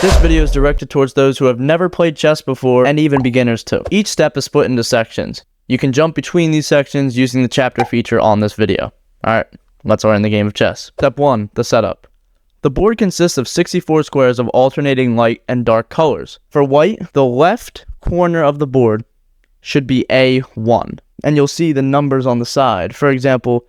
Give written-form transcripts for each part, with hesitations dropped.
This video is directed towards those who have never played chess before and even beginners too. Each step is split into sections. You can jump between these sections using the chapter feature on this video. Alright, let's learn the game of chess. Step 1, the setup. The board consists of 64 squares of alternating light and dark colors. For white, the left corner of the board should be A1, and you'll see the numbers on the side. For example,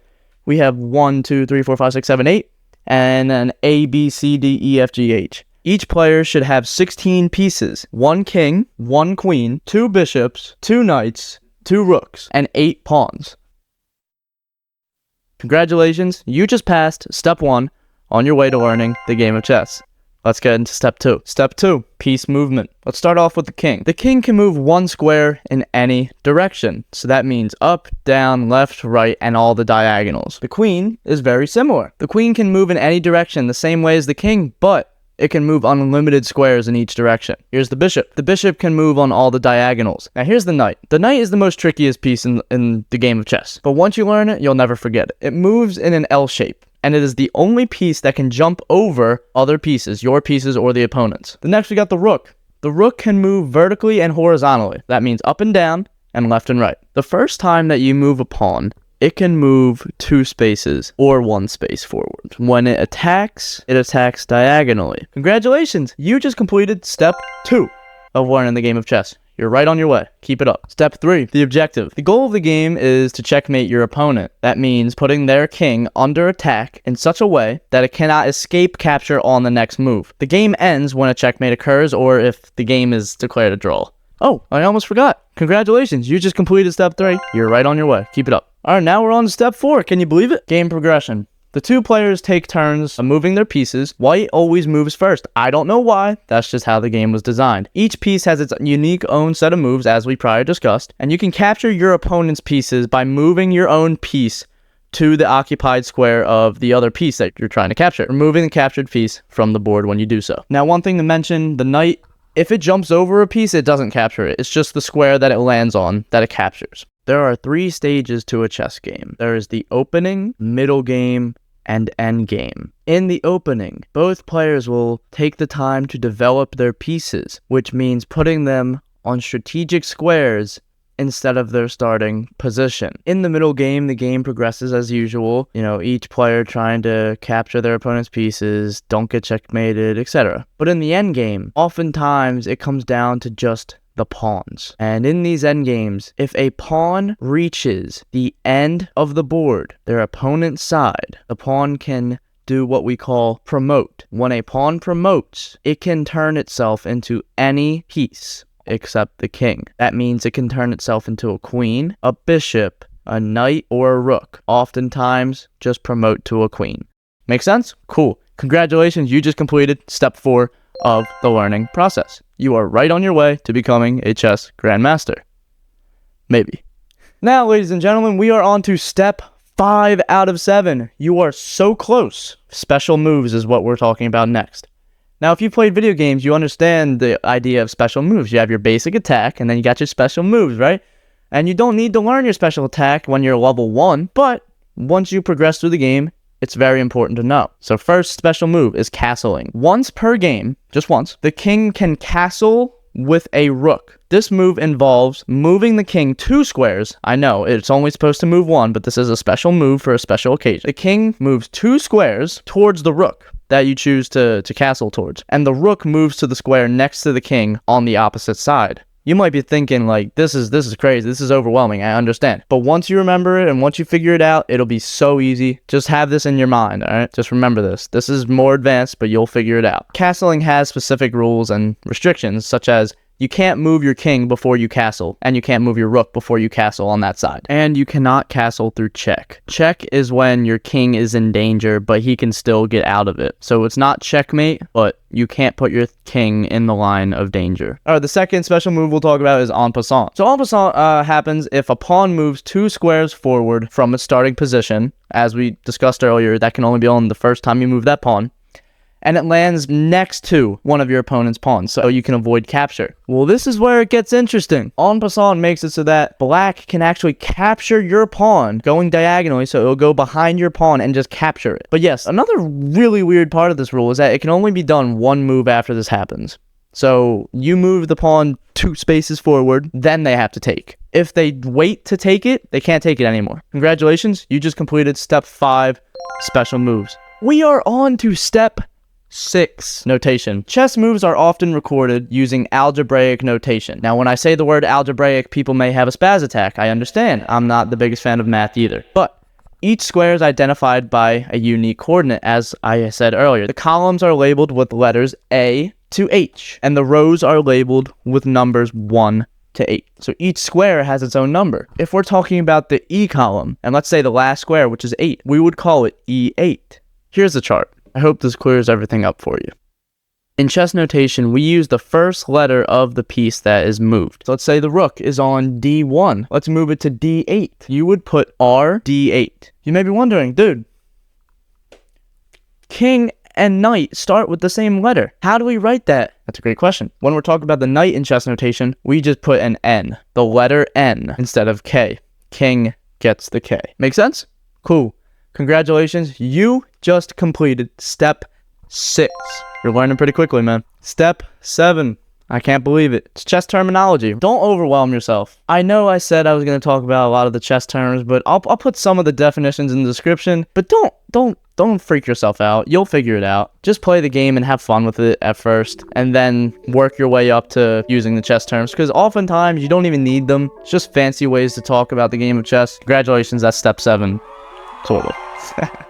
we have 1, 2, 3, 4, 5, 6, 7, 8, and an A, B, C, D, E, F, G, H. Each player should have 16 pieces, 1 king, 1 queen, 2 bishops, 2 knights, 2 rooks, and 8 pawns. Congratulations, you just passed step 1 on your way to learning the game of chess. Let's get into step 2. Step 2, piece movement. Let's start off with the king. The king can move 1 square in any direction. So that means up, down, left, right, and all the diagonals. The queen is very similar. The queen can move in any direction the same way as the king, but it can move unlimited squares in each direction. Here's the bishop. The bishop can move on all the diagonals. Now here's the knight. The knight is the most trickiest piece in the game of chess. But once you learn it, you'll never forget it. It moves in an L shape, and it is the only piece that can jump over other pieces, your pieces or the opponent's. The next we got the rook. The rook can move vertically and horizontally. That means up and down and left and right. The first time that you move a pawn, it can move 2 spaces or 1 space forward. When it attacks diagonally. Congratulations, you just completed step 2 of learning the game of chess. You're right on your way. Keep it up. Step 3, the objective. The goal of the game is to checkmate your opponent. That means putting their king under attack in such a way that it cannot escape capture on the next move. The game ends when a checkmate occurs or if the game is declared a draw. Oh, I almost forgot. Congratulations, you just completed step 3. You're right on your way. Keep it up. Alright, now we're on to step 4. Can you believe it? Game progression. The 2 players take turns moving their pieces. White always moves first. I don't know why. That's just how the game was designed. Each piece has its unique own set of moves, as we prior discussed, and you can capture your opponent's pieces by moving your own piece to the occupied square of the other piece that you're trying to capture, removing the captured piece from the board when you do so. Now, one thing to mention, the knight, if it jumps over a piece, it doesn't capture it. It's just the square that it lands on that it captures. There are 3 stages to a chess game. There is the opening, middle game, and end game. In the opening, both players will take the time to develop their pieces, which means putting them on strategic squares instead of their starting position. In the middle game, the game progresses as usual. Each player trying to capture their opponent's pieces, don't get checkmated, etc. But in the end game, oftentimes it comes down to just the pawns. And in these endgames, if a pawn reaches the end of the board, their opponent's side, the pawn can do what we call promote. When a pawn promotes, it can turn itself into any piece except the king. That means it can turn itself into a queen, a bishop, a knight, or a rook. Oftentimes, just promote to a queen. Make sense? Cool. Congratulations, you just completed step 4 of the learning process. You are right on your way to becoming a chess grandmaster. Maybe. Now, ladies and gentlemen, we are on to step 5 out of 7. You are so close. Special moves is what we're talking about next. Now, if you played video games, you understand the idea of special moves. You have your basic attack, and then you got your special moves, right? And you don't need to learn your special attack when you're level 1, but once you progress through the game, it's very important to know. So first special move is castling. Once per game, just once, the king can castle with a rook. This move involves moving the king 2 squares. I know, it's only supposed to move 1, but this is a special move for a special occasion. The king moves 2 squares towards the rook that you choose to castle towards, and the rook moves to the square next to the king on the opposite side. You might be thinking, like, this is crazy, this is overwhelming, I understand. But once you remember it and once you figure it out, it'll be so easy. Just have this in your mind, alright? Just remember this. This is more advanced, but you'll figure it out. Castling has specific rules and restrictions, such as you can't move your king before you castle, and you can't move your rook before you castle on that side. And you cannot castle through check. Check is when your king is in danger, but he can still get out of it. So it's not checkmate, but you can't put your king in the line of danger. Alright, the second special move we'll talk about is en passant. So en passant happens if a pawn moves 2 squares forward from its starting position. As we discussed earlier, that can only be on the first time you move that pawn. and it lands next to one of your opponent's pawns, so you can avoid capture. Well, this is where it gets interesting. En passant makes it so that black can actually capture your pawn going diagonally, so it'll go behind your pawn and just capture it. But yes, another really weird part of this rule is that it can only be done one move after this happens. So you move the pawn 2 spaces forward, then they have to take. If they wait to take it, they can't take it anymore. Congratulations, you just completed step 5, special moves. We are on to step 6, notation. Chess moves are often recorded using algebraic notation. Now, when I say the word algebraic, people may have a spaz attack. I understand. I'm not the biggest fan of math either. But each square is identified by a unique coordinate, as I said earlier. The columns are labeled with letters A to H, and the rows are labeled with numbers 1 to 8. So each square has its own number. If we're talking about the E column, and let's say the last square, which is 8, we would call it E8. Here's the chart. I hope this clears everything up for you. In chess notation, we use the first letter of the piece that is moved. So let's say the rook is on D1. Let's move it to D8. You would put R D8. You may be wondering, dude, king and knight start with the same letter. How do we write that? That's a great question. When we're talking about the knight in chess notation, we just put an N, the letter N, instead of K. King gets the K. Make sense? Cool. Congratulations, you just completed step 6. You're learning pretty quickly, man. Step 7. I can't believe it. It's chess terminology. Don't overwhelm yourself. I know I said I was going to talk about a lot of the chess terms, but I'll put some of the definitions in the description. But don't freak yourself out. You'll figure it out. Just play the game and have fun with it at first, and then work your way up to using the chess terms, because oftentimes you don't even need them. It's just fancy ways to talk about the game of chess. Congratulations, that's step 7. Sort of.